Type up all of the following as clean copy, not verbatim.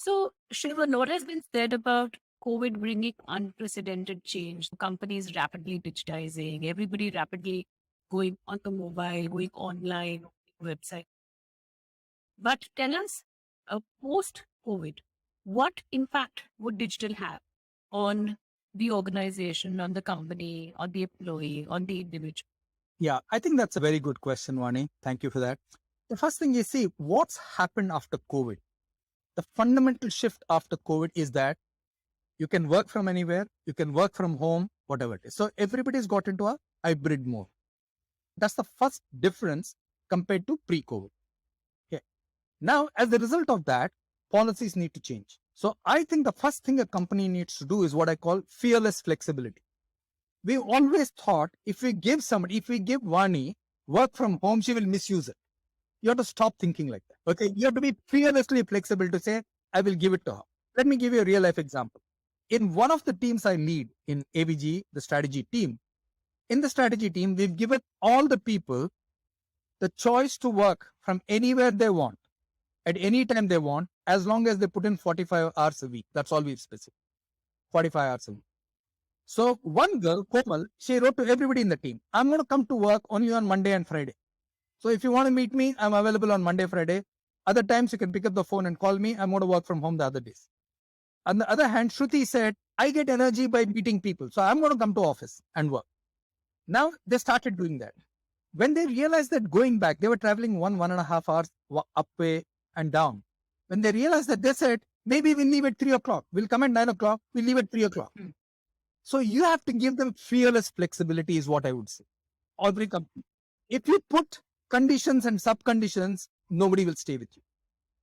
So, Shiva, what has been said about COVID bringing unprecedented change? Companies rapidly digitizing, everybody rapidly going on the mobile, going online, website. But tell us, post COVID, what impact would digital have on the organization, on the company, on the employee, on the individual? Yeah, I think that's a very good question, Vani. Thank you for that. The first thing you see, what's happened after COVID? The fundamental shift after COVID is that you can work from anywhere, you can work from home, whatever it is. So everybody's got into a hybrid mode. That's the first difference compared to pre-COVID. Okay. Now, as a result of that, policies need to change. So I think the first thing a company needs to do is what I call fearless flexibility. We always thought if we give Vani work from home, she will misuse it. You have to stop thinking like that. Okay. You have to be fearlessly flexible to say, I will give it to her. Let me give you a real life example. In one of the teams I lead in AVG, the strategy team, in the strategy team, we've given all the people the choice to work from anywhere they want, at any time they want, as long as they put in 45 hours a week. That's all we've specified. 45 hours a week. So one girl, Komal, she wrote to everybody in the team, I'm going to come to work only on Monday and Friday. So if you want to meet me, I'm available on Monday, Friday. Other times you can pick up the phone and call me. I'm going to work from home the other days. On the other hand, Shruti said, I get energy by meeting people. So I'm going to come to office and work. Now they started doing that. When they realized that going back, they were traveling 1.5 hours up way and down. When they realized that, they said, maybe we'll leave at 3 o'clock. We'll come at 9 o'clock. We'll leave at 3 o'clock. So you have to give them fearless flexibility is what I would say. Every company. If you put conditions and sub-conditions, nobody will stay with you.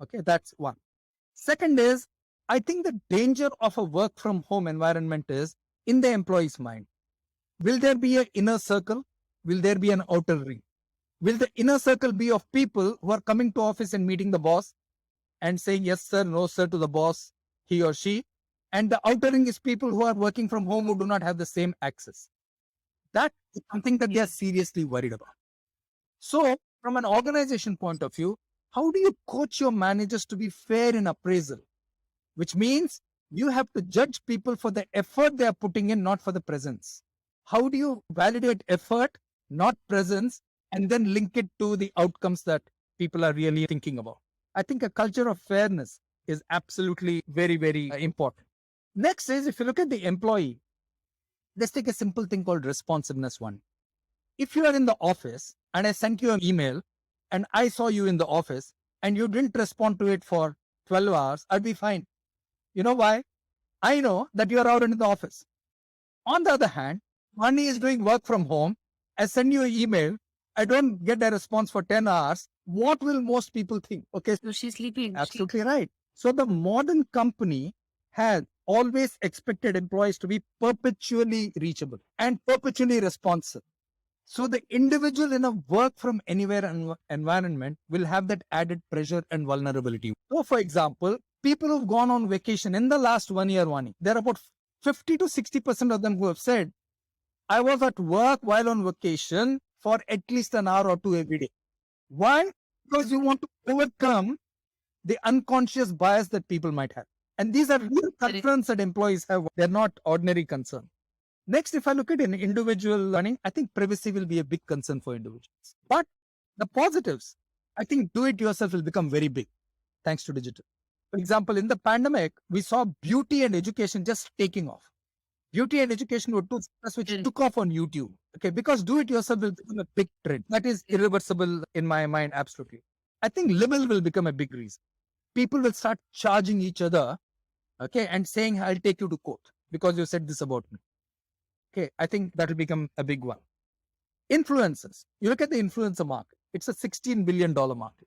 Okay, that's one. Second is, I think the danger of a work from home environment is in the employee's mind. Will there be an inner circle? Will there be an outer ring? Will the inner circle be of people who are coming to office and meeting the boss and saying yes sir, no sir to the boss, he or she? And the outer ring is people who are working from home who do not have the same access. That is something that they are seriously worried about. So from an organization point of view, how do you coach your managers to be fair in appraisal? Which means you have to judge people for the effort they are putting in, not for the presence. How do you validate effort, not presence, and then link it to the outcomes that people are really thinking about? I think a culture of fairness is absolutely very, very important. Next is, if you look at the employee, let's take a simple thing called responsiveness one. If you are in the office and I sent you an email and I saw you in the office and you didn't respond to it for 12 hours, I'd be fine. You know why? I know that you are out in the office. On the other hand, Vani is doing work from home. I send you an email. I don't get a response for 10 hours. What will most people think? Okay. So she's sleeping. Absolutely right. So the modern company has always expected employees to be perpetually reachable and perpetually responsive. So the individual in a work from anywhere environment will have that added pressure and vulnerability. So for example, people who've gone on vacation in the last 1 year, Vani, there are about 50 to 60% of them who have said, I was at work while on vacation for at least an hour or two every day. Why? Because you want to overcome the unconscious bias that people might have. And these are real concerns that employees have. They're not ordinary concerns. Next, if I look at an individual learning, I think privacy will be a big concern for individuals. But the positives, I think do it yourself will become very big thanks to digital. For example, in the pandemic, we saw beauty and education just taking off. Beauty and education were two things which took off on YouTube. Okay, because do it yourself will become a big trend. That is irreversible in my mind, absolutely. I think libel will become a big reason. People will start charging each other, okay, and saying, I'll take you to court because you said this about me. Okay, I think that will become a big one. Influencers. You look at the influencer market. It's a $16 billion market.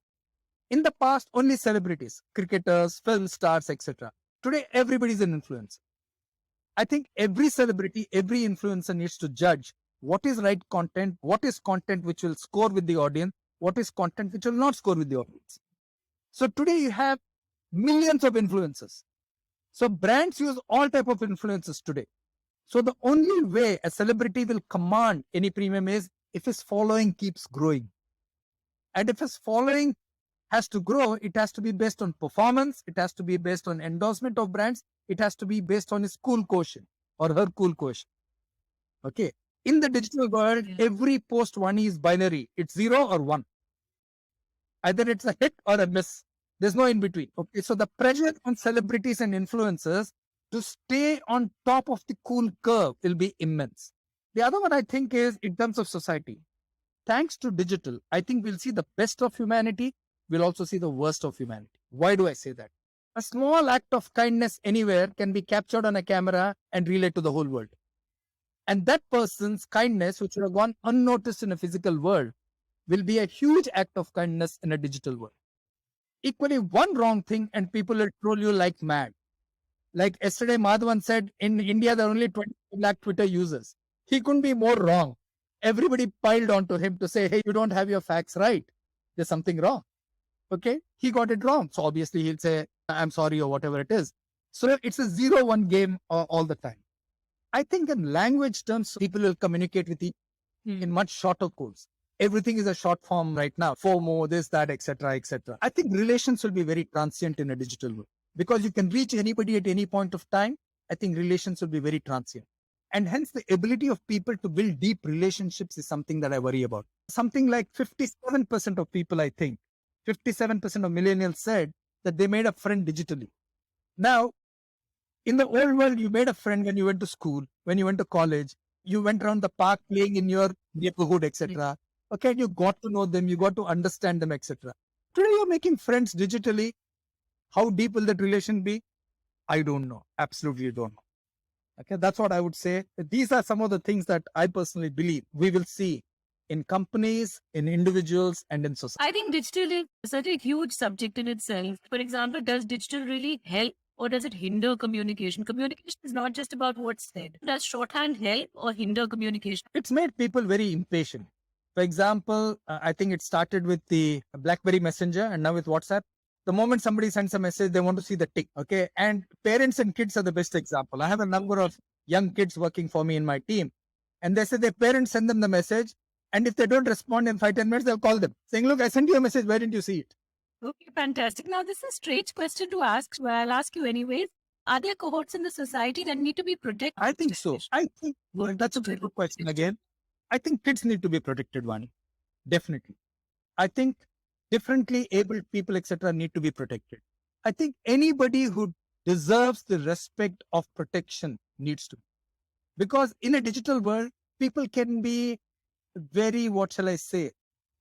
In the past, only celebrities, cricketers, film stars, etc. Today, everybody's an influencer. I think every celebrity, every influencer needs to judge what is right content, what is content which will score with the audience, what is content which will not score with the audience. So today you have millions of influencers. So brands use all type of influencers today. So the only way a celebrity will command any premium is if his following keeps growing. And if his following has to grow, it has to be based on performance, it has to be based on endorsement of brands, it has to be based on his cool quotient or her cool quotient. Okay. In the digital world, every post one is binary. It's 0 or 1. Either it's a hit or a miss. There's no in between. Okay. So the pressure on celebrities and influencers to stay on top of the cool curve will be immense. The other one I think is in terms of society. Thanks to digital, I think we'll see the best of humanity. We'll also see the worst of humanity. Why do I say that? A small act of kindness anywhere can be captured on a camera and relayed to the whole world. And that person's kindness, which would have gone unnoticed in a physical world, will be a huge act of kindness in a digital world. Equally, one wrong thing and people will troll you like mad. Like yesterday, Madhavan said, in India, there are only 20 lakh Twitter users. He couldn't be more wrong. Everybody piled onto him to say, hey, you don't have your facts right. There's something wrong. Okay. He got it wrong. So obviously he'll say, I'm sorry, or whatever it is. So it's a 0-1 game all the time. I think in language terms, people will communicate with you in much shorter codes. Everything is a short form right now. FOMO, this, that, etc., etc. I think relations will be very transient in a digital world because you can reach anybody at any point of time. I think relations will be very transient. And hence the ability of people to build deep relationships is something that I worry about. Something like 57% of people, I think, 57% of millennials said that they made a friend digitally. Now, in the old world, you made a friend when you went to school, when you went to college, you went around the park playing in your neighborhood, etc. Okay, you got to know them, you got to understand them, etc. Today, you're making friends digitally. How deep will that relation be? I don't know. Absolutely don't know. Okay, that's what I would say. These are some of the things that I personally believe we will see in companies, in individuals, and in society. I think digital is such a huge subject in itself. For example, does digital really help or does it hinder communication? Communication is not just about what's said. Does shorthand help or hinder communication? It's made people very impatient. For example, I think it started with the BlackBerry Messenger and now with WhatsApp. The moment somebody sends a message, they want to see the tick. Okay. And parents and kids are the best example. I have a number of young kids working for me in my team. And they say their parents send them the message. And if they don't respond in 5-10 minutes, they'll call them saying, look, I sent you a message. Why didn't you see it? Okay, fantastic. Now, this is a strange question to ask, but I'll ask you anyways. Are there cohorts in the society that need to be protected? I think so. I think that's a very good question again. I think kids need to be protected, Vani. Definitely. I think differently abled people, etc., need to be protected. I think anybody who deserves the respect of protection needs to. Because in a digital world, people can be very, what shall I say,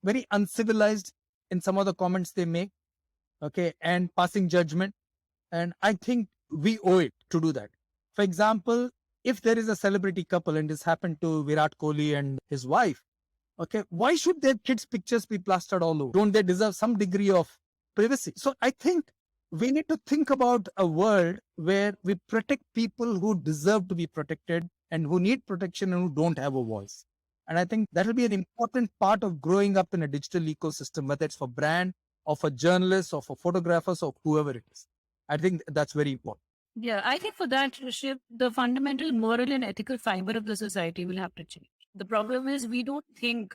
very uncivilized in some of the comments they make, okay, and passing judgment. And I think we owe it to do that. For example, if there is a celebrity couple and this happened to Virat Kohli and his wife, okay, why should their kids' pictures be plastered all over? Don't they deserve some degree of privacy? So I think we need to think about a world where we protect people who deserve to be protected and who need protection and who don't have a voice. And I think that will be an important part of growing up in a digital ecosystem, whether it's for brand or for journalists or for photographers or whoever it is. I think that's very important. Yeah, I think for that, Shiv, the fundamental moral and ethical fiber of the society will have to change. The problem is we don't think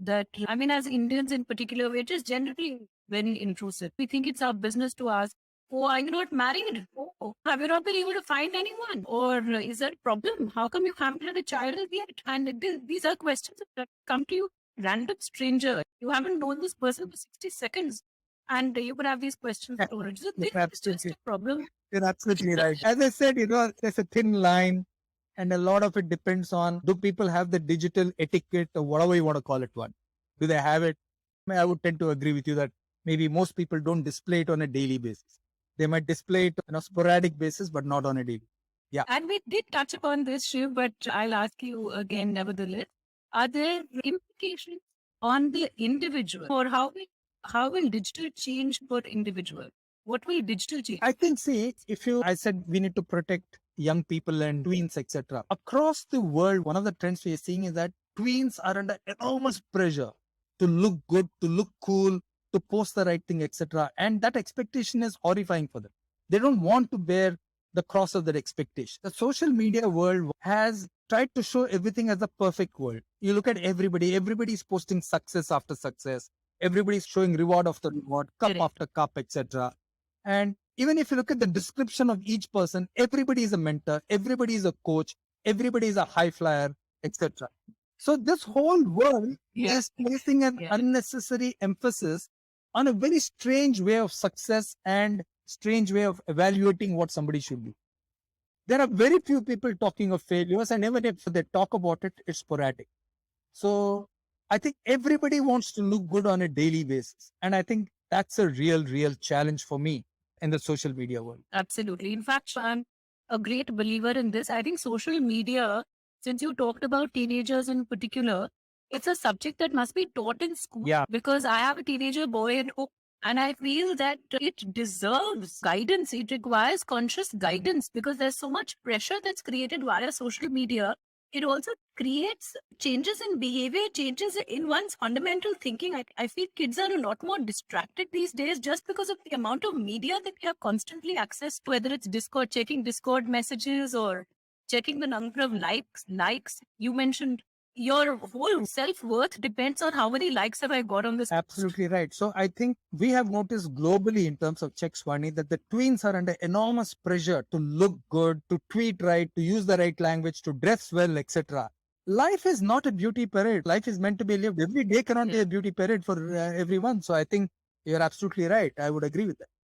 that, I mean, as Indians in particular, we're just generally very intrusive. We think it's our business to ask, oh, are you not married? Oh, have you not been able to find anyone? Or is that a problem? How come you haven't had a child yet? And these are questions that come to you, random stranger. You haven't known this person for 60 seconds. And you could have these questions. So this is just a problem. You're absolutely right. As I said, there's a thin line and a lot of it depends on, do people have the digital etiquette or whatever you want to call it one? Do they have it? I would tend to agree with you that maybe most people don't display it on a daily basis. They might display it on a sporadic basis, but not on a daily. Yeah. And we did touch upon this, Shiv, but I'll ask you again, nevertheless. Are there implications on the individual or how will digital change for individual? What will digital change? I think, see, I said we need to protect young people and tweens, etc. Across the world, one of the trends we are seeing is that tweens are under enormous pressure to look good, to look cool, to post the right thing, etc. And that expectation is horrifying for them. They don't want to bear the cross of that expectation. The social media world has tried to show everything as a perfect world. You look at everybody is posting success after success. Everybody's showing reward after reward, cup Correct. after cup, etc. And even if you look at the description of each person, everybody is a mentor, everybody is a coach, everybody is a high flyer, etc. So this whole world Yeah. is placing an Yeah. unnecessary emphasis on a very strange way of success and strange way of evaluating what somebody should be. There are very few people talking of failures, and even if they talk about it, it's sporadic. So I think everybody wants to look good on a daily basis. And I think that's a real challenge for me in the social media world. Absolutely. In fact, I'm a great believer in this. I think social media, since you talked about teenagers in particular, it's a subject that must be taught in school. Yeah. Because I have a teenager boy at home, and I feel that it deserves guidance. It requires conscious guidance because there's so much pressure that's created via social media. It also creates changes in behavior, changes in one's fundamental thinking. I feel kids are a lot more distracted these days just because of the amount of media that we have constantly access to, whether it's Discord, checking Discord messages or checking the number of likes. You mentioned your whole self-worth depends on how many likes have I got on this. Absolutely right. So I think we have noticed globally in terms of checks, Vani, that the tweens are under enormous pressure to look good, to tweet right, to use the right language, to dress well, etc. Life is not a beauty parade. Life is meant to be lived. Every day cannot be a beauty parade for everyone. So I think you're absolutely right. I would agree with that.